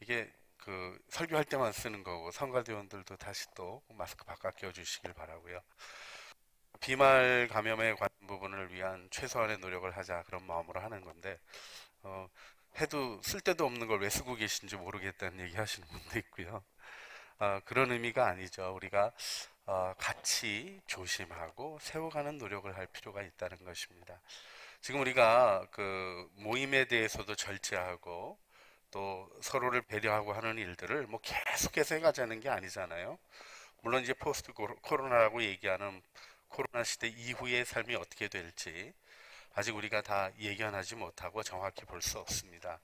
이게 설교할 때만 쓰는 거고 성가대원들도 다시 또 마스크 바깥 껴주시길 바라고요. 비말 감염에 관한 부분을 위한 최소한의 노력을 하자, 그런 마음으로 하는 건데 해도 쓸데도 없는 걸 왜 쓰고 계신지 모르겠다는 얘기 하시는 분도 있고요. 그런 의미가 아니죠. 우리가 같이 조심하고 세워가는 노력을 할 필요가 있다는 것입니다. 지금 우리가 모임에 대해서도 절제하고 또 서로를 배려하고 하는 일들을 뭐 계속해서 해가자는 게 아니잖아요. 물론 이제 포스트 코로나라고 얘기하는 코로나 시대 이후의 삶이 어떻게 될지 아직 우리가 다 예견하지 못하고 정확히 볼 수 없습니다.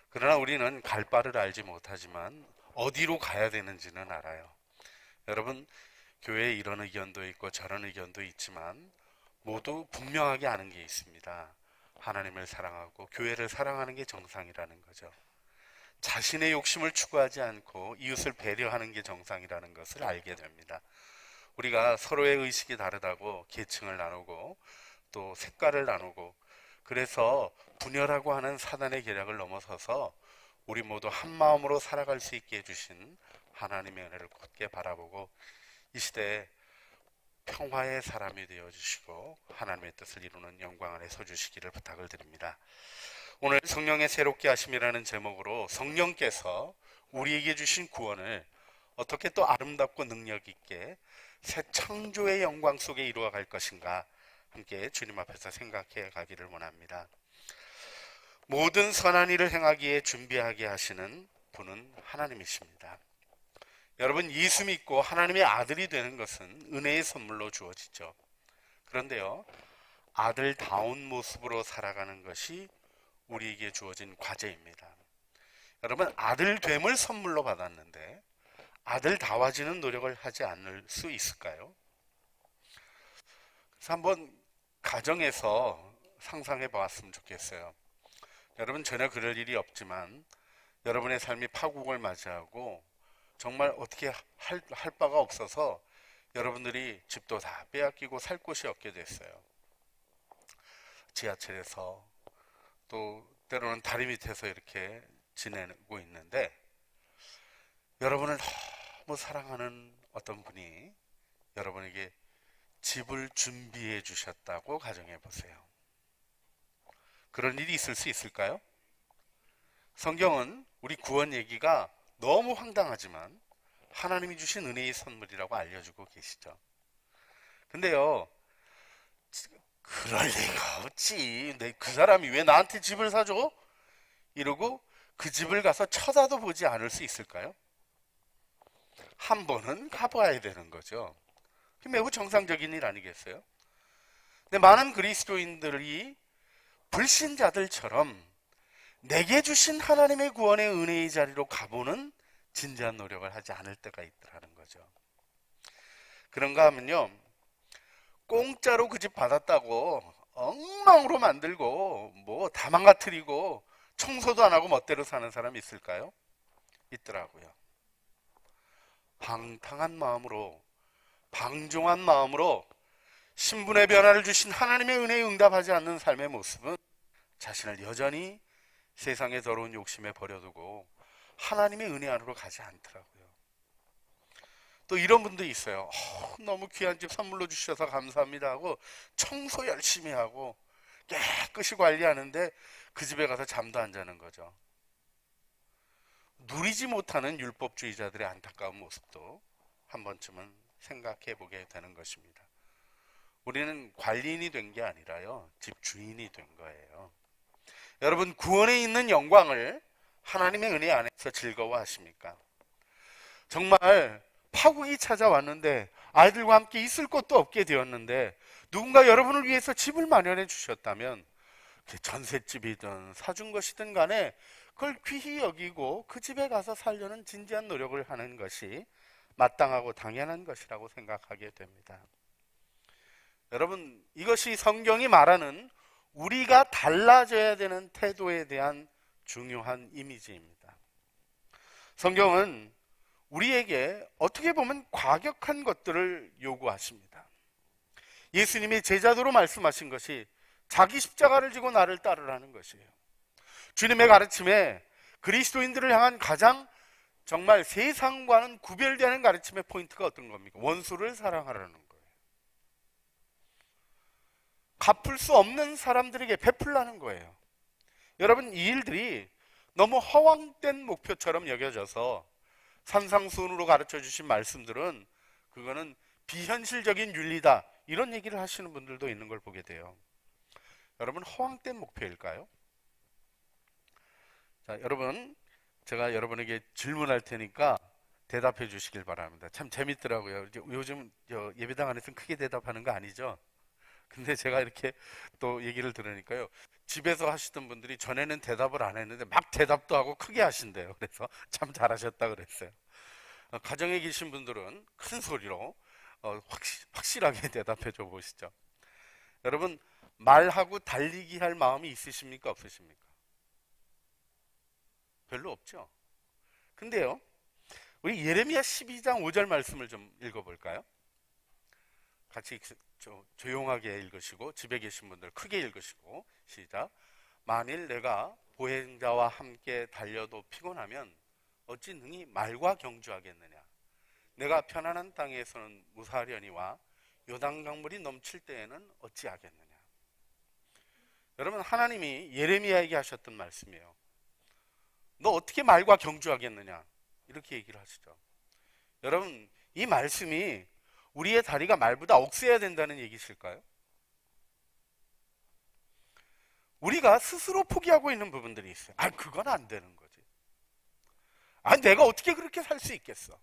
그러나 우리는 갈 바를 알지 못하지만 어디로 가야 되는지는 알아요. 여러분, 교회에 이런 의견도 있고 저런 의견도 있지만 모두 분명하게 아는 게 있습니다. 하나님을 사랑하고 교회를 사랑하는 게 정상이라는 거죠. 자신의 욕심을 추구하지 않고 이웃을 배려하는 게 정상이라는 것을 알게 됩니다. 우리가 서로의 의식이 다르다고 계층을 나누고 또 색깔을 나누고 그래서 분열하고 하는 사단의 계략을 넘어서서 우리 모두 한 마음으로 살아갈 수 있게 해주신 하나님의 은혜를 곧게 바라보고 이 시대에 평화의 사람이 되어주시고 하나님의 뜻을 이루는 영광 안에 서주시기를 부탁을 드립니다. 오늘 성령의 새롭게 하심이라는 제목으로 성령께서 우리에게 주신 구원을 어떻게 또 아름답고 능력 있게 새 창조의 영광 속에 이루어갈 것인가 함께 주님 앞에서 생각해 가기를 원합니다. 모든 선한 일을 행하기에 준비하게 하시는 분은 하나님이십니다. 여러분, 예수 믿고 하나님의 아들이 되는 것은 은혜의 선물로 주어지죠. 그런데요, 아들다운 모습으로 살아가는 것이 우리에게 주어진 과제입니다. 여러분, 아들됨을 선물로 받았는데 아들다워지는 노력을 하지 않을 수 있을까요? 그래서 한번 가정에서 상상해 보았으면 좋겠어요. 여러분, 전혀 그럴 일이 없지만 여러분의 삶이 파국을 맞이하고 정말 어떻게 할 바가 없어서 여러분들이 집도 다 빼앗기고 살 곳이 없게 됐어요. 지하철에서 또 때로는 다리 밑에서 이렇게 지내고 있는데 여러분을 너무 사랑하는 어떤 분이 여러분에게 집을 준비해 주셨다고 가정해 보세요. 그런 일이 있을 수 있을까요? 성경은 우리 구원 얘기가 너무 황당하지만 하나님이 주신 은혜의 선물이라고 알려주고 계시죠. 근데요, 그럴 리가 없지. 그 사람이 왜 나한테 집을 사줘? 이러고 그 집을 가서 쳐다도 보지 않을 수 있을까요? 한 번은 가봐야 되는 거죠. 매우 정상적인 일 아니겠어요? 근데 많은 그리스도인들이 불신자들처럼 내게 주신 하나님의 구원의 은혜의 자리로 가보는 진지한 노력을 하지 않을 때가 있더라는 거죠. 그런가 하면요, 공짜로 그 집 받았다고 엉망으로 만들고 뭐 다 망가뜨리고 청소도 안 하고 멋대로 사는 사람 있을까요? 있더라고요. 방탕한 마음으로, 방종한 마음으로 신분의 변화를 주신 하나님의 은혜에 응답하지 않는 삶의 모습은 자신을 여전히 세상의 더러운 욕심에 버려두고 하나님의 은혜 안으로 가지 않더라고요. 또 이런 분도 있어요. 너무 귀한 집 선물로 주셔서 감사합니다 하고 청소 열심히 하고 깨끗이 관리하는데 그 집에 가서 잠도 안 자는 거죠. 누리지 못하는 율법주의자들의 안타까운 모습도 한 번쯤은 생각해 보게 되는 것입니다. 우리는 관리인이 된 게 아니라요, 집 주인이 된 거예요. 여러분, 구원에 있는 영광을 하나님의 은혜 안에서 즐거워하십니까? 정말 파국이 찾아왔는데 아이들과 함께 있을 곳도 없게 되었는데 누군가 여러분을 위해서 집을 마련해 주셨다면 전셋집이든 사준 것이든 간에 그걸 귀히 여기고 그 집에 가서 살려는 진지한 노력을 하는 것이 마땅하고 당연한 것이라고 생각하게 됩니다. 여러분, 이것이 성경이 말하는 우리가 달라져야 되는 태도에 대한 중요한 이미지입니다. 성경은 우리에게 어떻게 보면 과격한 것들을 요구하십니다. 예수님이 제자도로 말씀하신 것이 자기 십자가를 지고 나를 따르라는 것이에요. 주님의 가르침에 그리스도인들을 향한 가장 정말 세상과는 구별되는 가르침의 포인트가 어떤 겁니까? 원수를 사랑하라는 거예요. 갚을 수 없는 사람들에게 베풀라는 거예요. 여러분, 이 일들이 너무 허황된 목표처럼 여겨져서 산상수훈으로 가르쳐 주신 말씀들은 그거는 비현실적인 윤리다, 이런 얘기를 하시는 분들도 있는 걸 보게 돼요. 여러분, 허황된 목표일까요? 자, 여러분, 제가 여러분에게 질문할 테니까 대답해 주시길 바랍니다. 참 재밌더라고요. 요즘 예배당 안에서는 크게 대답하는 거 아니죠? 근데 제가 이렇게 또 얘기를 들으니까요, 집에서 하시던 분들이 전에는 대답을 안 했는데 막 대답도 하고 크게 하신대요. 그래서 참 잘하셨다 그랬어요. 가정에 계신 분들은 큰 소리로 확실하게 대답해 줘 보시죠. 여러분, 말하고 달리기 할 마음이 있으십니까, 없으십니까? 별로 없죠. 근데요, 우리 예레미야 12장 5절 말씀을 좀 읽어볼까요? 같이 조용하게 읽으시고, 집에 계신 분들 크게 읽으시고, 시작. 만일 내가 보행자와 함께 달려도 피곤하면 어찌 능히 말과 경주하겠느냐. 내가 편안한 땅에서는 무사하려니와 요단강물이 넘칠 때에는 어찌하겠느냐. 여러분, 하나님이 예레미야에게 하셨던 말씀이에요. 너 어떻게 말과 경주하겠느냐, 이렇게 얘기를 하시죠. 여러분, 이 말씀이 우리의 다리가 말보다 억세야 된다는 얘기실까요? 우리가 스스로 포기하고 있는 부분들이 있어요. 그건 안 되는 거지. 내가 어떻게 그렇게 살 수 있겠어?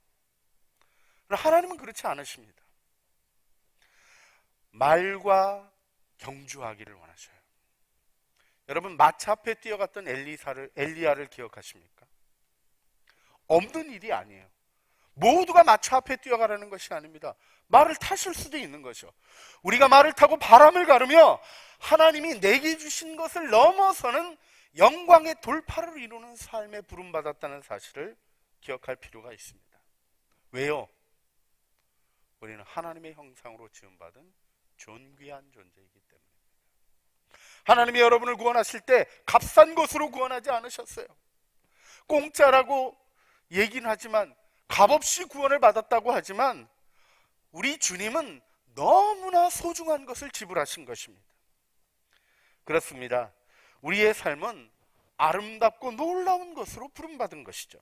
하나님은 그렇지 않으십니다. 말과 경주하기를 원하셔요. 여러분, 마차 앞에 뛰어갔던 엘리야를 기억하십니까? 없는 일이 아니에요. 모두가 마차 앞에 뛰어가라는 것이 아닙니다. 말을 타실 수도 있는 거죠. 우리가 말을 타고 바람을 가르며 하나님이 내게 주신 것을 넘어서는 영광의 돌파를 이루는 삶에 부름받았다는 사실을 기억할 필요가 있습니다. 왜요? 우리는 하나님의 형상으로 지음받은 존귀한 존재이기 때문입니다. 하나님이 여러분을 구원하실 때 값싼 것으로 구원하지 않으셨어요. 공짜라고 얘기는 하지만, 값없이 구원을 받았다고 하지만, 우리 주님은 너무나 소중한 것을 지불하신 것입니다. 그렇습니다. 우리의 삶은 아름답고 놀라운 것으로 부름받은 것이죠.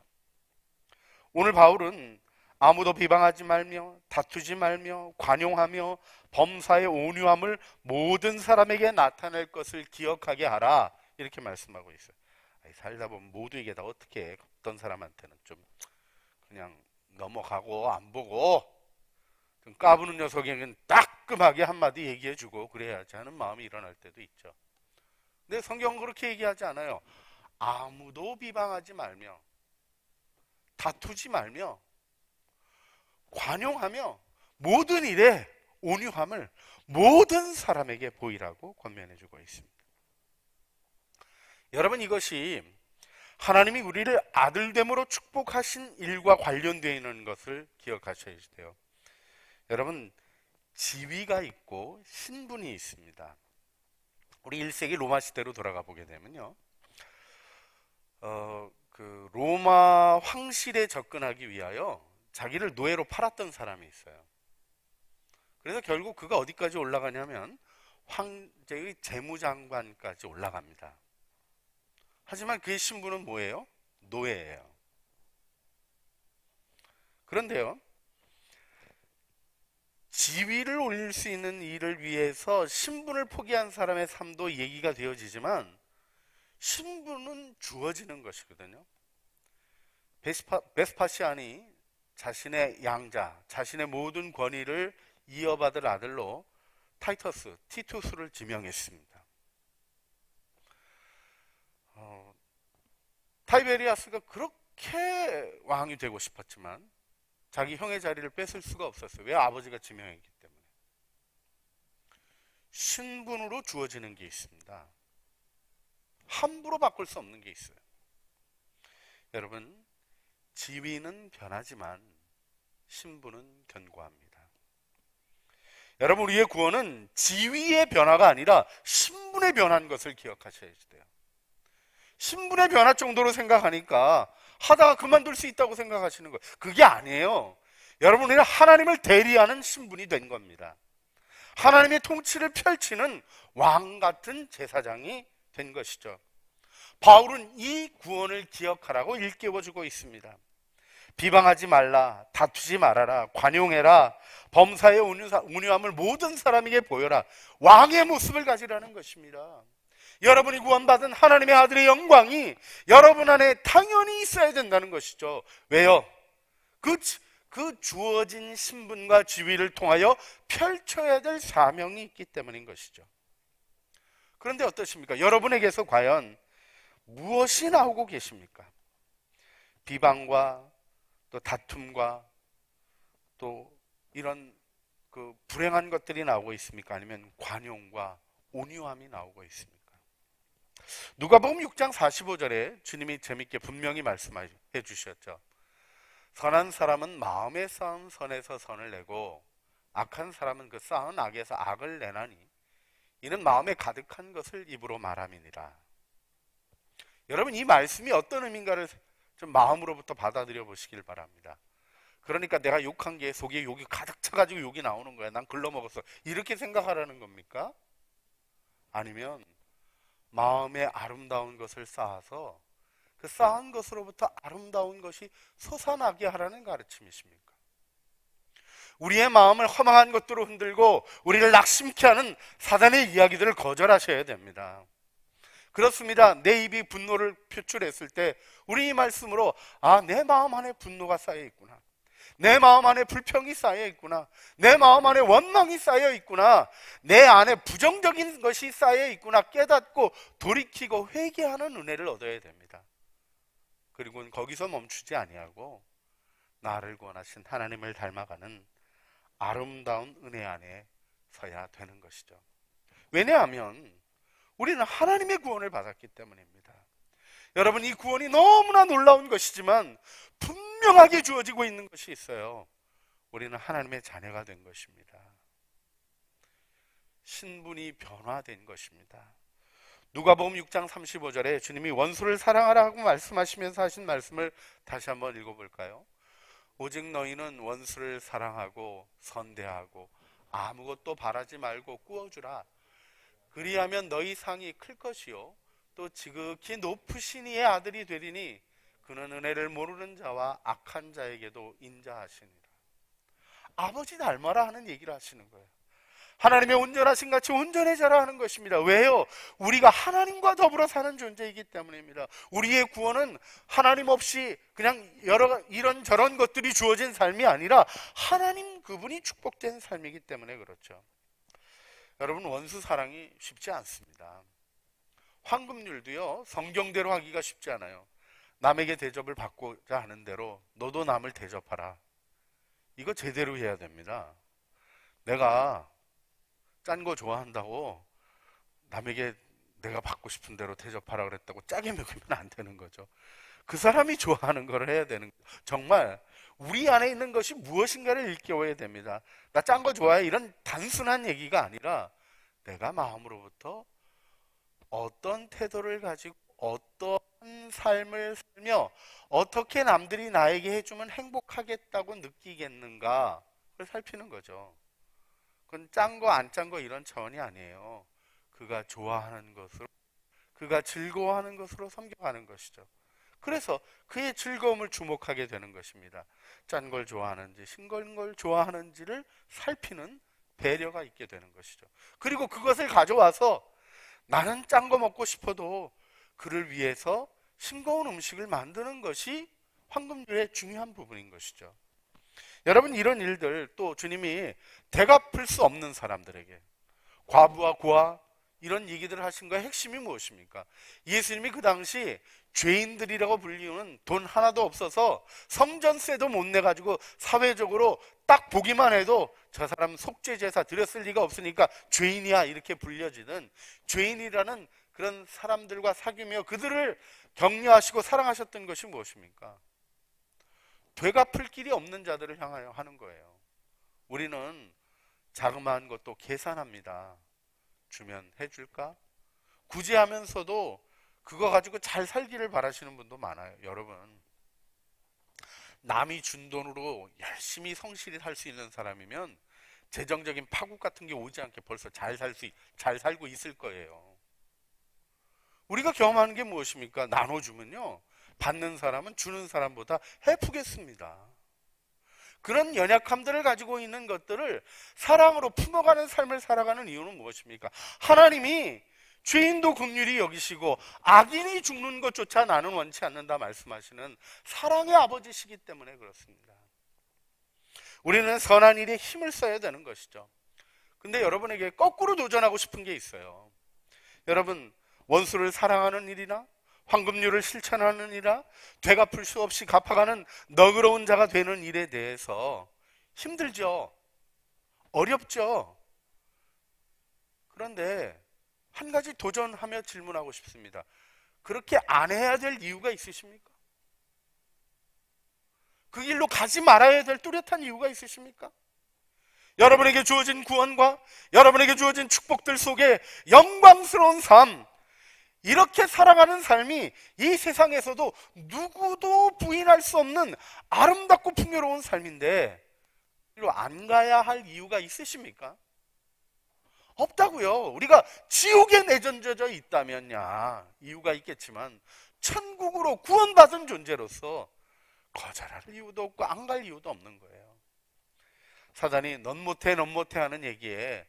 오늘 바울은 아무도 비방하지 말며 다투지 말며 관용하며 범사의 온유함을 모든 사람에게 나타낼 것을 기억하게 하라, 이렇게 말씀하고 있어요. 살다 보면 모두에게 다 어떻게 해. 어떤 사람한테는 좀 그냥 넘어가고 안 보고 좀 까부는 녀석에게는 따끔하게 한마디 얘기해주고 그래야지 하는 마음이 일어날 때도 있죠. 근데 성경은 그렇게 얘기하지 않아요. 아무도 비방하지 말며 다투지 말며 관용하며 모든 일에 온유함을 모든 사람에게 보이라고 권면해주고 있습니다. 여러분, 이것이 하나님이 우리를 아들됨으로 축복하신 일과 관련되어 있는 것을 기억하셔야 돼요. 여러분, 지위가 있고 신분이 있습니다. 우리 1세기 로마 시대로 돌아가 보게 되면요, 로마 황실에 접근하기 위하여 자기를 노예로 팔았던 사람이 있어요. 그래서 결국 그가 어디까지 올라가냐면 황제의 재무장관까지 올라갑니다. 하지만 그의 신분은 뭐예요? 노예예요. 그런데요, 지위를 올릴 수 있는 일을 위해서 신분을 포기한 사람의 삶도 얘기가 되어지지만, 신분은 주어지는 것이거든요. 베스파시안이 자신의 양자, 자신의 모든 권위를 이어받을 아들로 티투스를 지명했습니다. 타이베리아스가 그렇게 왕이 되고 싶었지만 자기 형의 자리를 뺏을 수가 없었어요. 왜? 아버지가 지명했기 때문에. 신분으로 주어지는 게 있습니다. 함부로 바꿀 수 없는 게 있어요. 여러분, 지위는 변하지만 신분은 견고합니다. 여러분, 우리의 구원은 지위의 변화가 아니라 신분의 변화인 것을 기억하셔야 돼요. 신분의 변화 정도로 생각하니까 하다가 그만둘 수 있다고 생각하시는 거예요. 그게 아니에요. 여러분, 우리는 하나님을 대리하는 신분이 된 겁니다. 하나님의 통치를 펼치는 왕 같은 제사장이 된 것이죠. 바울은 이 구원을 기억하라고 일깨워주고 있습니다. 비방하지 말라, 다투지 말아라, 관용해라, 범사의 온유함을 모든 사람에게 보여라. 왕의 모습을 가지라는 것입니다. 여러분이 구원받은 하나님의 아들의 영광이 여러분 안에 당연히 있어야 된다는 것이죠. 왜요? 그 주어진 신분과 지위를 통하여 펼쳐야 될 사명이 있기 때문인 것이죠. 그런데 어떠십니까? 여러분에게서 과연 무엇이 나오고 계십니까? 비방과 또 다툼과 또 이런 그 불행한 것들이 나오고 있습니까? 아니면 관용과 온유함이 나오고 있습니까? 누가복음 6장 45절에 주님이 재밌게 분명히 말씀해 주셨죠. 선한 사람은 마음에 쌓은 선에서 선을 내고 악한 사람은 그 쌓은 악에서 악을 내나니 이는 마음에 가득한 것을 입으로 말함이니라. 여러분, 이 말씀이 어떤 의미인가를 좀 마음으로부터 받아들여 보시길 바랍니다. 그러니까 내가 욕한 게 속에 욕이 가득 차가지고 욕이 나오는 거야. 난 글러먹었어. 이렇게 생각하라는 겁니까? 아니면 마음에 아름다운 것을 쌓아서 그 쌓은 것으로부터 아름다운 것이 솟아나게 하라는 가르침이십니까? 우리의 마음을 허망한 것들로 흔들고 우리를 낙심케 하는 사단의 이야기들을 거절하셔야 됩니다. 그렇습니다. 내 입이 분노를 표출했을 때 우리 이 말씀으로 내 마음 안에 분노가 쌓여 있구나. 내 마음 안에 불평이 쌓여 있구나. 내 마음 안에 원망이 쌓여 있구나. 내 안에 부정적인 것이 쌓여 있구나. 깨닫고 돌이키고 회개하는 은혜를 얻어야 됩니다. 그리고 거기서 멈추지 아니하고 나를 구원하신 하나님을 닮아가는 아름다운 은혜 안에 서야 되는 것이죠. 왜냐하면 우리는 하나님의 구원을 받았기 때문입니다. 여러분, 이 구원이 너무나 놀라운 것이지만 분명하게 주어지고 있는 것이 있어요. 우리는 하나님의 자녀가 된 것입니다. 신분이 변화된 것입니다. 누가복음 6장 35절에 주님이 원수를 사랑하라고 말씀하시면서 하신 말씀을 다시 한번 읽어볼까요? 오직 너희는 원수를 사랑하고 선대하고 아무것도 바라지 말고 꾸어주라. 그리하면 너희 상이 클 것이요 또 지극히 높으신 이의 아들이 되리니 그는 은혜를 모르는 자와 악한 자에게도 인자하시니라. 아버지 닮아라 하는 얘기를 하시는 거예요. 하나님의 온전하신 같이 온전해져라 하는 것입니다. 왜요? 우리가 하나님과 더불어 사는 존재이기 때문입니다. 우리의 구원은 하나님 없이 그냥 이런저런 것들이 주어진 삶이 아니라 하나님 그분이 축복된 삶이기 때문에 그렇죠. 여러분, 원수 사랑이 쉽지 않습니다. 황금률도요, 성경대로 하기가 쉽지 않아요. 남에게 대접을 받고자 하는 대로 너도 남을 대접하라. 이거 제대로 해야 됩니다. 내가 짠 거 좋아한다고 남에게 내가 받고 싶은 대로 대접하라 그랬다고 짜게 먹으면 안 되는 거죠. 그 사람이 좋아하는 걸 해야 되는 거죠. 정말 우리 안에 있는 것이 무엇인가를 일깨워야 됩니다. 나 짠 거 좋아해 이런 단순한 얘기가 아니라 내가 마음으로부터 어떤 태도를 가지고 어떤 삶을 살며 어떻게 남들이 나에게 해주면 행복하겠다고 느끼겠는가 그걸 살피는 거죠. 그건 짠 거 안 짠 거 이런 차원이 아니에요. 그가 좋아하는 것으로, 그가 즐거워하는 것으로 섬겨가는 것이죠. 그래서 그의 즐거움을 주목하게 되는 것입니다. 짠 걸 좋아하는지 싱거운 걸 좋아하는지를 살피는 배려가 있게 되는 것이죠. 그리고 그것을 가져와서 나는 짠 거 먹고 싶어도 그를 위해서 싱거운 음식을 만드는 것이 황금률의 중요한 부분인 것이죠. 여러분, 이런 일들 또 주님이 되갚을 수 없는 사람들에게 과부와 고아 이런 얘기들을 하신 거의 핵심이 무엇입니까? 예수님이 그 당시 죄인들이라고 불리우는 돈 하나도 없어서 성전세도 못 내가지고 사회적으로 딱 보기만 해도 저 사람 속죄제사 드렸을 리가 없으니까 죄인이야 이렇게 불려지는 죄인이라는 그런 사람들과 사귀며 그들을 격려하시고 사랑하셨던 것이 무엇입니까? 되갚을 길이 없는 자들을 향하여 하는 거예요. 우리는 자그마한 것도 계산합니다. 주면 해줄까? 굳이 하면서도 그거 가지고 잘 살기를 바라시는 분도 많아요. 여러분, 남이 준 돈으로 열심히 성실히 살 수 있는 사람이면 재정적인 파국 같은 게 오지 않게 벌써 잘 살고 있을 거예요. 우리가 경험하는 게 무엇입니까? 나눠주면요, 받는 사람은 주는 사람보다 해프겠습니다. 그런 연약함들을 가지고 있는 것들을 사랑으로 품어가는 삶을 살아가는 이유는 무엇입니까? 하나님이 죄인도 긍휼히 여기시고 악인이 죽는 것조차 나는 원치 않는다 말씀하시는 사랑의 아버지시기 때문에 그렇습니다. 우리는 선한 일에 힘을 써야 되는 것이죠. 근데 여러분에게 거꾸로 도전하고 싶은 게 있어요. 여러분, 원수를 사랑하는 일이나 황금률을 실천하는 일이나 되갚을 수 없이 갚아가는 너그러운 자가 되는 일에 대해서 힘들죠. 어렵죠. 그런데 한 가지 도전하며 질문하고 싶습니다. 그렇게 안 해야 될 이유가 있으십니까? 그 길로 가지 말아야 될 뚜렷한 이유가 있으십니까? 여러분에게 주어진 구원과 여러분에게 주어진 축복들 속에 영광스러운 삶, 이렇게 살아가는 삶이 이 세상에서도 누구도 부인할 수 없는 아름답고 풍요로운 삶인데 이리로 안 가야 할 이유가 있으십니까? 없다고요. 우리가 지옥에 내던져져 있다면야 이유가 있겠지만 천국으로 구원받은 존재로서 거절할 이유도 없고 안 갈 이유도 없는 거예요. 사단이 넌 못해 하는 얘기에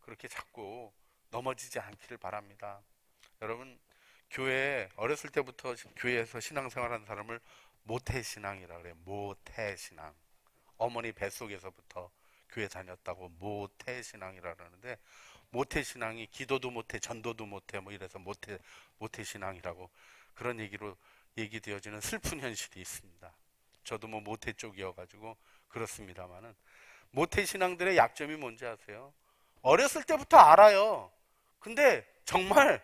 그렇게 자꾸 넘어지지 않기를 바랍니다. 여러분, 교회에 어렸을 때부터 교회에서 신앙생활하는 사람을 모태신앙이라 그래요. 모태신앙. 어머니 뱃속에서부터 교회 다녔다고 모태신앙이라 그러는데, 모태신앙이 기도도 못해 전도도 못해 뭐 이래서 모태신앙이라고 그런 얘기로 얘기되어지는 슬픈 현실이 있습니다. 저도 뭐 모태 쪽이어가지고 그렇습니다만은, 모태신앙들의 약점이 뭔지 아세요? 어렸을 때부터 알아요. 근데 정말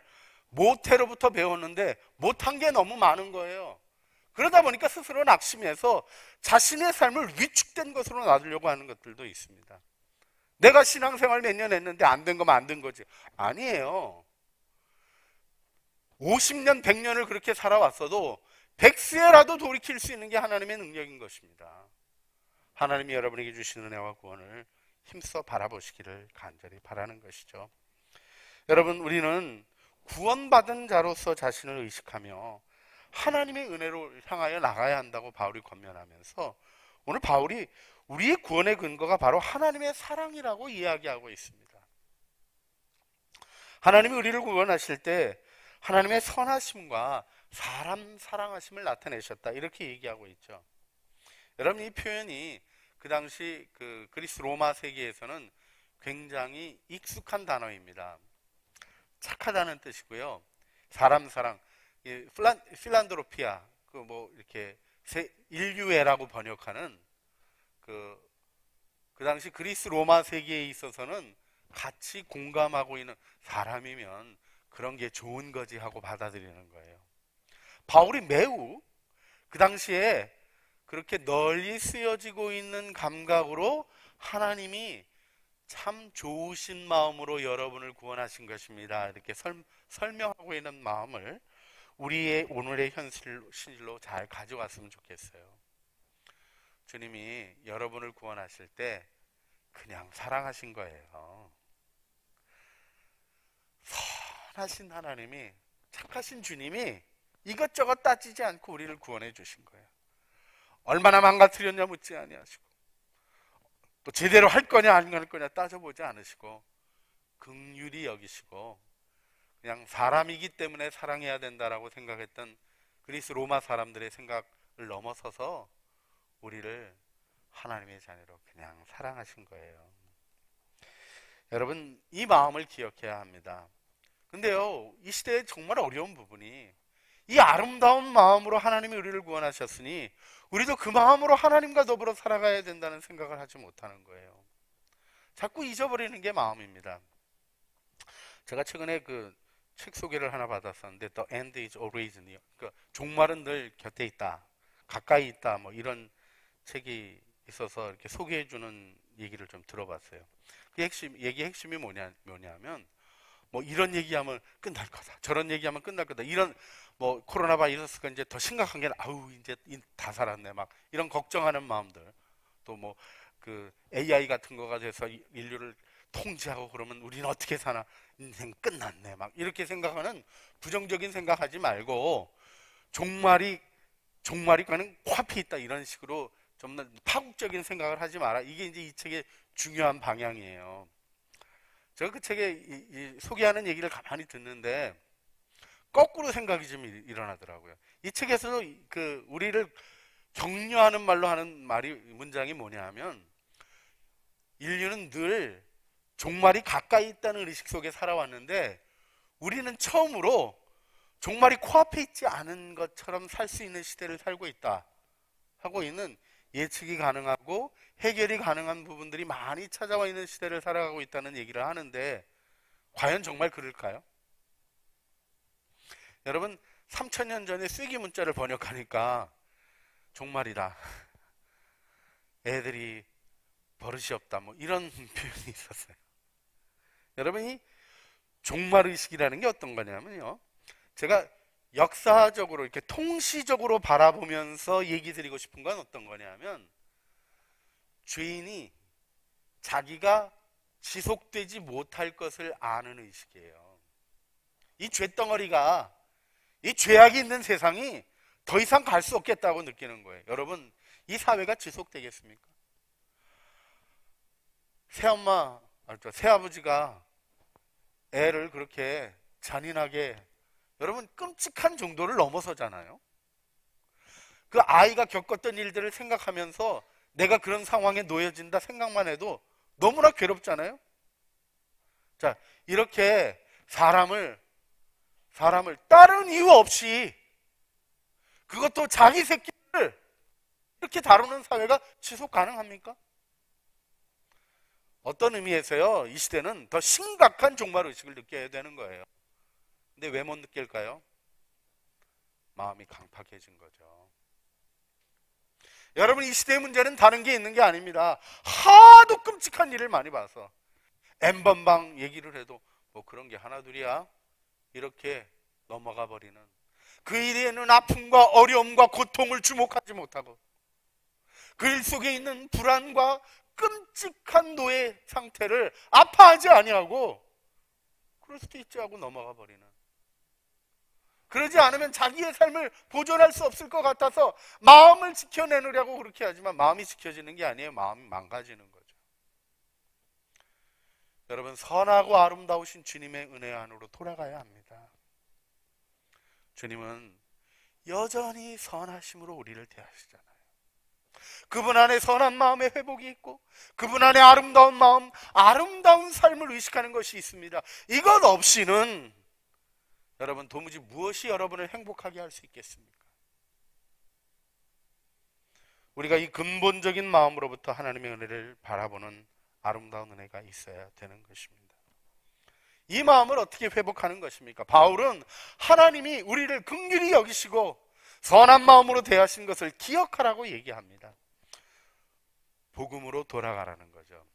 모태로부터 배웠는데 못한 게 너무 많은 거예요. 그러다 보니까 스스로 낙심해서 자신의 삶을 위축된 것으로 놔두려고 하는 것들도 있습니다. 내가 신앙생활 몇 년 했는데 안 된 거면 안 된 거지. 아니에요. 50년, 100년을 그렇게 살아왔어도 100세라도 돌이킬 수 있는 게 하나님의 능력인 것입니다. 하나님이 여러분에게 주시는 은혜와 구원을 힘써 바라보시기를 간절히 바라는 것이죠. 여러분, 우리는 구원받은 자로서 자신을 의식하며 하나님의 은혜로 향하여 나가야 한다고 바울이 권면하면서, 오늘 바울이 우리의 구원의 근거가 바로 하나님의 사랑이라고 이야기하고 있습니다. 하나님이 우리를 구원하실 때 하나님의 선하심과 사람 사랑하심을 나타내셨다, 이렇게 얘기하고 있죠. 여러분, 이 표현이 그 당시 그 그리스 로마 세계에서는 굉장히 익숙한 단어입니다. 착하다는 뜻이고요. 사람 사랑, 필란드로피아, 그 뭐 이렇게 인류애라고 번역하는 그 당시 그리스 로마 세계에 있어서는 같이 공감하고 있는 사람이면 그런 게 좋은 거지 하고 받아들이는 거예요. 바울이 매우 그 당시에 그렇게 널리 쓰여지고 있는 감각으로 하나님이 참 좋으신 마음으로 여러분을 구원하신 것입니다, 이렇게 설명하고 있는 마음을 우리의 오늘의 현실로 잘 가져갔으면 좋겠어요. 주님이 여러분을 구원하실 때 그냥 사랑하신 거예요. 선하신 하나님이, 착하신 주님이 이것저것 따지지 않고 우리를 구원해 주신 거예요. 얼마나 망가뜨렸냐 묻지 아니하시고, 또 제대로 할 거냐 안 할 거냐 따져보지 않으시고, 긍휼히 여기시고, 그냥 사람이기 때문에 사랑해야 된다라고 생각했던 그리스 로마 사람들의 생각을 넘어서서 우리를 하나님의 자녀로 그냥 사랑하신 거예요. 여러분, 이 마음을 기억해야 합니다. 근데요, 이 시대에 정말 어려운 부분이, 이 아름다운 마음으로 하나님이 우리를 구원하셨으니 우리도 그 마음으로 하나님과 더불어 살아가야 된다는 생각을 하지 못하는 거예요. 자꾸 잊어버리는 게 마음입니다. 제가 최근에 그 책 소개를 하나 받았었는데, The End is Always Near, 그러니까 종말은 늘 곁에 있다, 가까이 있다, 뭐 이런 책이 있어서 이렇게 소개해주는 얘기를 좀 들어봤어요. 그 얘기의 핵심이 뭐냐면, 뭐 이런 얘기하면 끝날 거다, 저런 얘기하면 끝날 거다, 이런 뭐 코로나 바이러스가 이제 더 심각한 게 아우 이제 다 살았네 막 이런 걱정하는 마음들, 또 뭐 그 AI 같은 거가 돼서 인류를 통제하고 그러면 우리는 어떻게 사나, 인생 끝났네 막 이렇게 생각하는 부정적인 생각하지 말고, 종말이 가는 코앞에 있다 이런 식으로 좀 더 파국적인 생각을 하지 마라. 이게 이제 이 책의 중요한 방향이에요. 제가 그 책에 소개하는 얘기를 가만히 듣는데 거꾸로 생각이 좀 일어나더라고요. 이 책에서도 그 우리를 격려하는 말로 하는 문장이 뭐냐 하면, 인류는 늘 종말이 가까이 있다는 의식 속에 살아왔는데 우리는 처음으로 종말이 코앞에 있지 않은 것처럼 살 수 있는 시대를 살고 있다 하고 있는, 예측이 가능하고 해결이 가능한 부분들이 많이 찾아와 있는 시대를 살아가고 있다는 얘기를 하는데, 과연 정말 그럴까요? 여러분, 3000년 전에 쐐기 문자를 번역하니까 종말이다, 애들이 버릇이 없다, 뭐 이런 표현이 있었어요. 여러분이 종말의식이라는 게 어떤 거냐면요, 제가 역사적으로 이렇게 통시적으로 바라보면서 얘기 드리고 싶은 건 어떤 거냐면, 죄인이 자기가 지속되지 못할 것을 아는 의식이에요. 이 죄덩어리가, 이 죄악이 있는 세상이 더 이상 갈 수 없겠다고 느끼는 거예요. 여러분, 이 사회가 지속되겠습니까? 새아버지가 애를 그렇게 잔인하게, 여러분 끔찍한 정도를 넘어서잖아요. 그 아이가 겪었던 일들을 생각하면서 내가 그런 상황에 놓여진다 생각만 해도 너무나 괴롭잖아요. 자, 이렇게 사람을 다른 이유 없이, 그것도 자기 새끼를 이렇게 다루는 사회가 지속 가능합니까? 어떤 의미에서요, 이 시대는 더 심각한 종말의식을 느껴야 되는 거예요. 근데 왜 못 느낄까요? 마음이 강팍해진 거죠. 여러분, 이 시대의 문제는 다른 게 있는 게 아닙니다. 하도 끔찍한 일을 많이 봐서 N번방 얘기를 해도 뭐 그런 게 하나둘이야 이렇게 넘어가 버리는, 그 일에는 아픔과 어려움과 고통을 주목하지 못하고 그 일 속에 있는 불안과 끔찍한 노예 상태를 아파하지 아니하고 그럴 수도 있지 하고 넘어가 버리는, 그러지 않으면 자기의 삶을 보존할 수 없을 것 같아서 마음을 지켜내느라고 그렇게 하지만 마음이 지켜지는 게 아니에요. 마음이 망가지는 거죠. 여러분, 선하고 아름다우신 주님의 은혜 안으로 돌아가야 합니다. 주님은 여전히 선하심으로 우리를 대하시잖아요. 그분 안에 선한 마음의 회복이 있고 그분 안에 아름다운 마음, 아름다운 삶을 의식하는 것이 있습니다. 이것 없이는 여러분 도무지 무엇이 여러분을 행복하게 할 수 있겠습니까? 우리가 이 근본적인 마음으로부터 하나님의 은혜를 바라보는 아름다운 은혜가 있어야 되는 것입니다. 이 마음을 어떻게 회복하는 것입니까? 바울은 하나님이 우리를 긍휼히 여기시고 선한 마음으로 대하신 것을 기억하라고 얘기합니다. 복음으로 돌아가라는 거죠.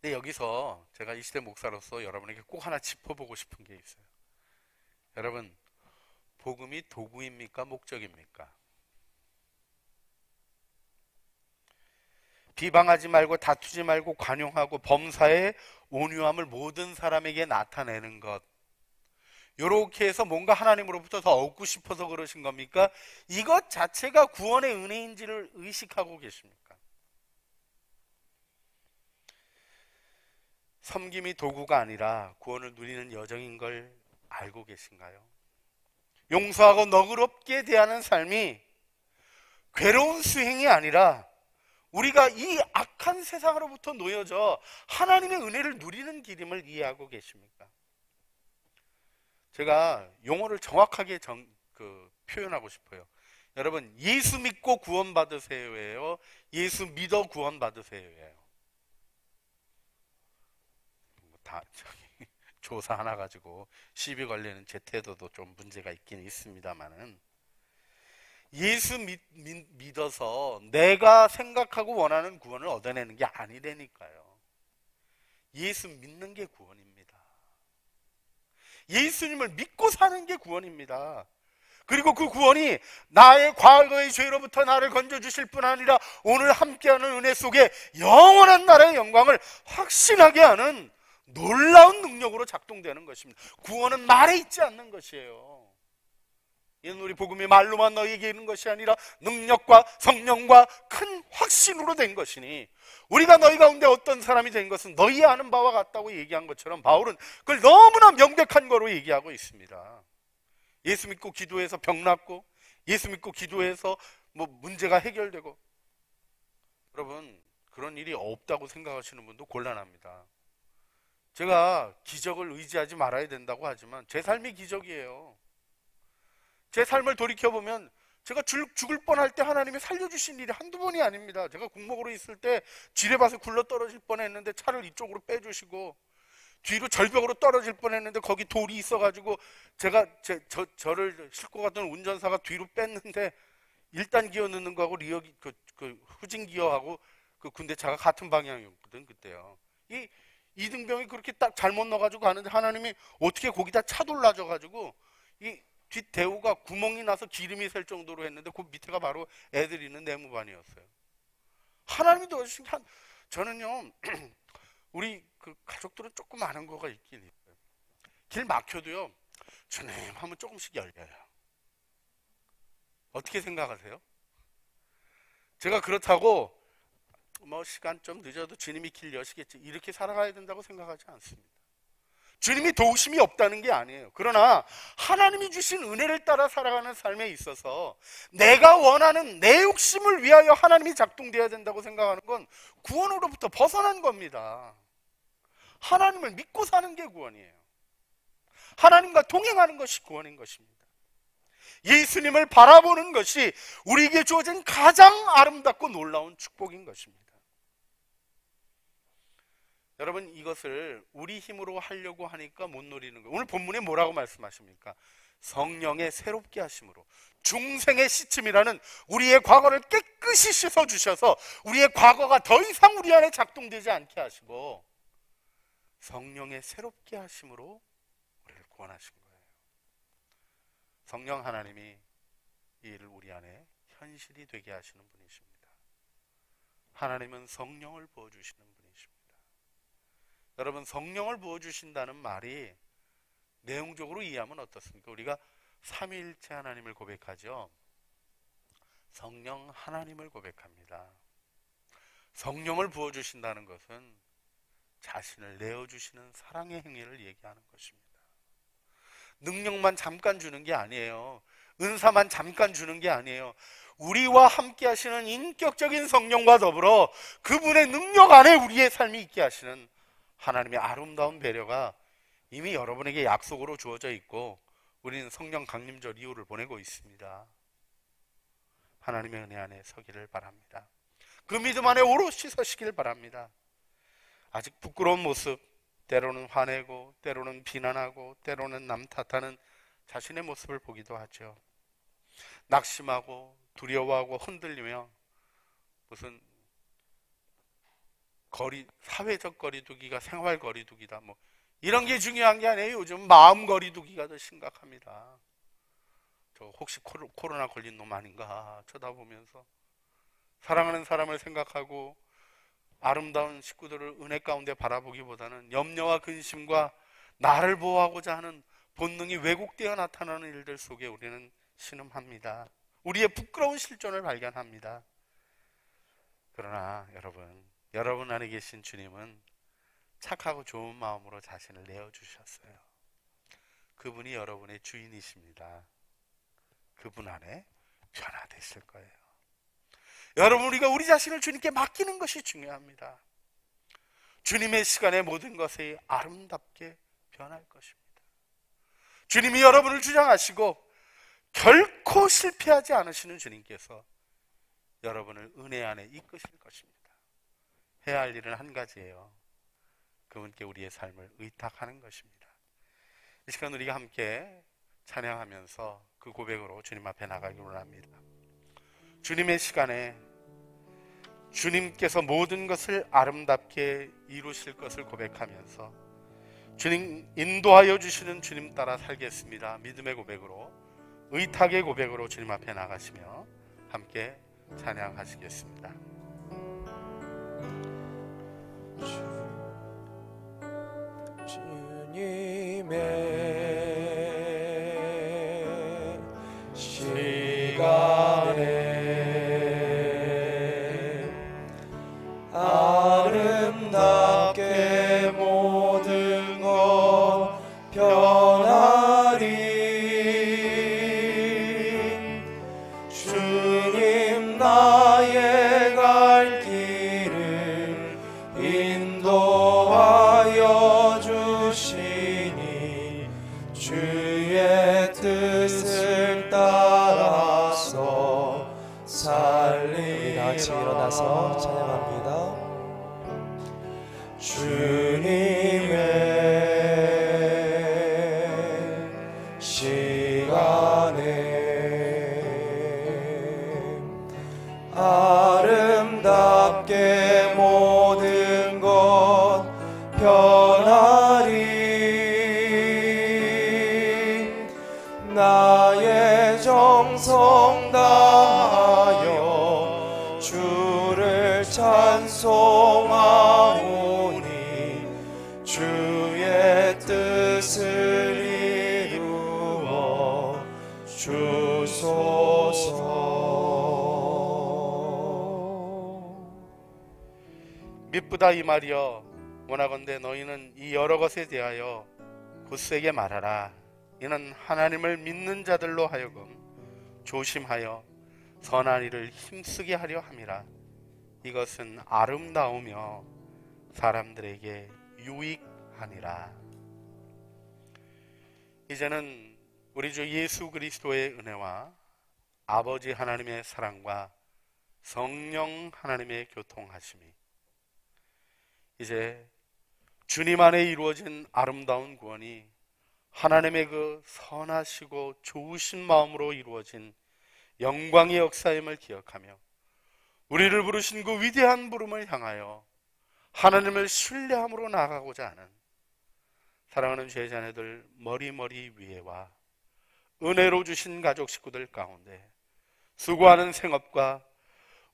근데 여기서 제가 이 시대 목사로서 여러분에게 꼭 하나 짚어보고 싶은 게 있어요. 여러분, 복음이 도구입니까? 목적입니까? 비방하지 말고 다투지 말고 관용하고 범사의 온유함을 모든 사람에게 나타내는 것, 요렇게 해서 뭔가 하나님으로부터 더 얻고 싶어서 그러신 겁니까? 이것 자체가 구원의 은혜인지를 의식하고 계십니까? 섬김이 도구가 아니라 구원을 누리는 여정인 걸 알고 계신가요? 용서하고 너그럽게 대하는 삶이 괴로운 수행이 아니라 우리가 이 악한 세상으로부터 놓여져 하나님의 은혜를 누리는 길임을 이해하고 계십니까? 제가 용어를 정확하게 표현하고 싶어요. 여러분, 예수 믿고 구원받으세요예요? 예수 믿어 구원받으세요예요? 다 조사 하나 가지고 시비 걸리는 제 태도도 좀 문제가 있긴 있습니다만은, 예수 믿어서 내가 생각하고 원하는 구원을 얻어내는 게 아니라니까요. 예수 믿는 게 구원입니다. 예수님을 믿고 사는 게 구원입니다. 그리고 그 구원이 나의 과거의 죄로부터 나를 건져주실 뿐 아니라 오늘 함께하는 은혜 속에 영원한 나라의 영광을 확신하게 하는 놀라운 능력으로 작동되는 것입니다. 구원은 말에 있지 않는 것이에요. 이는 우리 복음이 말로만 너희에게 있는 것이 아니라 능력과 성령과 큰 확신으로 된 것이니, 우리가 너희 가운데 어떤 사람이 된 것은 너희 아는 바와 같다고 얘기한 것처럼 바울은 그걸 너무나 명백한 거로 얘기하고 있습니다. 예수 믿고 기도해서 병 낫고, 예수 믿고 기도해서 뭐 문제가 해결되고, 여러분 그런 일이 없다고 생각하시는 분도 곤란합니다. 제가 기적을 의지하지 말아야 된다고 하지만 제 삶이 기적이에요. 제 삶을 돌이켜보면 제가 죽을 뻔할 때 하나님이 살려주신 일이 한두 번이 아닙니다. 제가 국목으로 있을 때 지뢰밭에 굴러 떨어질 뻔했는데 차를 이쪽으로 빼주시고, 뒤로 절벽으로 떨어질 뻔했는데 거기 돌이 있어가지고 제가 저를 싣고 갔던 운전사가 뒤로 뺐는데 1단 기어 넣는 거하고 리어 그 후진 기어하고 그 군대차가 같은 방향이었거든 그때요. 이 이등병이 그렇게 딱 잘못 넣어가지고 가는데 하나님이 어떻게 거기다 차돌라져가지고 이 뒷대우가 구멍이 나서 기름이 셀 정도로 했는데 그 밑에가 바로 애들 있는 내무반이었어요. 하나님이 도와주신 게 저는요 우리 그 가족들은 조금 아는 거가 있긴 있어요. 길 막혀도요 주님 하면 조금씩 열려요. 어떻게 생각하세요? 제가 그렇다고 뭐 시간 좀 늦어도 주님이 길 여시겠지 이렇게 살아가야 된다고 생각하지 않습니다. 주님이 도우심이 없다는 게 아니에요. 그러나 하나님이 주신 은혜를 따라 살아가는 삶에 있어서 내가 원하는 내 욕심을 위하여 하나님이 작동되어야 된다고 생각하는 건 구원으로부터 벗어난 겁니다. 하나님을 믿고 사는 게 구원이에요. 하나님과 동행하는 것이 구원인 것입니다. 예수님을 바라보는 것이 우리에게 주어진 가장 아름답고 놀라운 축복인 것입니다. 여러분 이것을 우리 힘으로 하려고 하니까 못 누리는 거예요. 오늘 본문에 뭐라고 말씀하십니까? 성령의 새롭게 하심으로 중생의 씻음이라는 우리의 과거를 깨끗이 씻어주셔서 우리의 과거가 더 이상 우리 안에 작동되지 않게 하시고 성령의 새롭게 하심으로 우리를 구원하신 거예요. 성령 하나님이 이 일을 우리 안에 현실이 되게 하시는 분이십니다. 하나님은 성령을 부어주시는 분이십니다. 여러분 성령을 부어주신다는 말이 내용적으로 이해하면 어떻습니까? 우리가 삼위일체 하나님을 고백하죠. 성령 하나님을 고백합니다. 성령을 부어주신다는 것은 자신을 내어주시는 사랑의 행위를 얘기하는 것입니다. 능력만 잠깐 주는 게 아니에요. 은사만 잠깐 주는 게 아니에요. 우리와 함께 하시는 인격적인 성령과 더불어 그분의 능력 안에 우리의 삶이 있게 하시는 하나님의 아름다운 배려가 이미 여러분에게 약속으로 주어져 있고 우리는 성령 강림절 이후를 보내고 있습니다. 하나님의 은혜 안에 서기를 바랍니다. 그 믿음 안에 오롯이 서시길 바랍니다. 아직 부끄러운 모습, 때로는 화내고 때로는 비난하고 때로는 남 탓하는 자신의 모습을 보기도 하죠. 낙심하고 두려워하고 흔들리며 무슨 사회적 거리두기가 생활 거리두기다 뭐 이런 게 중요한 게 아니에요. 요즘 마음 거리두기가 더 심각합니다. 저 혹시 코로나 걸린 놈 아닌가 쳐다보면서 사랑하는 사람을 생각하고 아름다운 식구들을 은혜 가운데 바라보기보다는 염려와 근심과 나를 보호하고자 하는 본능이 왜곡되어 나타나는 일들 속에 우리는 신음합니다. 우리의 부끄러운 실존을 발견합니다. 그러나 여러분 안에 계신 주님은 착하고 좋은 마음으로 자신을 내어주셨어요. 그분이 여러분의 주인이십니다. 그분 안에 변화되실 거예요. 여러분 우리가 우리 자신을 주님께 맡기는 것이 중요합니다. 주님의 시간에 모든 것이 아름답게 변할 것입니다. 주님이 여러분을 주장하시고 결코 실패하지 않으시는 주님께서 여러분을 은혜 안에 이끄실 것입니다. 해야 할 일은 한 가지예요. 그분께 우리의 삶을 의탁하는 것입니다. 이 시간 우리가 함께 찬양하면서 그 고백으로 주님 앞에 나가기를 원합니다. 주님의 시간에 주님께서 모든 것을 아름답게 이루실 것을 고백하면서 주님 인도하여 주시는 주님 따라 살겠습니다. 믿음의 고백으로, 의탁의 고백으로 주님 앞에 나가시며 함께 찬양하시겠습니다. 주님의 시간에 아름답게 모든 것 변하리. 주님 나의 갈 길을 인도하여 주시니 주의 뜻을 따라서 살리라. 우리 같이 일어나서 찬양합니다. 주님의 시간에 아름답게 모든 것 변하리. 나의 정성 다하여 주를 찬송하오니 주의 뜻을 이루어 주소서. 미쁘다 이 말이여, 원하건대 너희는 이 여러 것에 대하여 굳세게 말하라. 이는 하나님을 믿는 자들로 하여금 조심하여 선한 일을 힘쓰게 하려 함이라. 이것은 아름다우며 사람들에게 유익하니라. 이제는 우리 주 예수 그리스도의 은혜와 아버지 하나님의 사랑과 성령 하나님의 교통하심이 이제 주님 안에 이루어진 아름다운 구원이 하나님의 그 선하시고 좋으신 마음으로 이루어진 영광의 역사임을 기억하며 우리를 부르신 그 위대한 부름을 향하여 하나님을 신뢰함으로 나아가고자 하는 사랑하는 죄자녀들 머리머리 위에와 은혜로 주신 가족 식구들 가운데 수고하는 생업과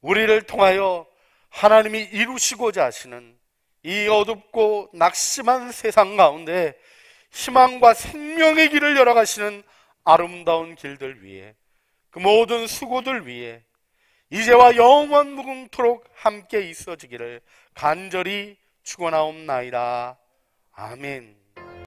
우리를 통하여 하나님이 이루시고자 하시는 이 어둡고 낙심한 세상 가운데 희망과 생명의 길을 열어가시는 아름다운 길들 위에 그 모든 수고들 위에 이제와 영원 무궁토록 함께 있어지기를 간절히 축원하옵나이다. 아멘.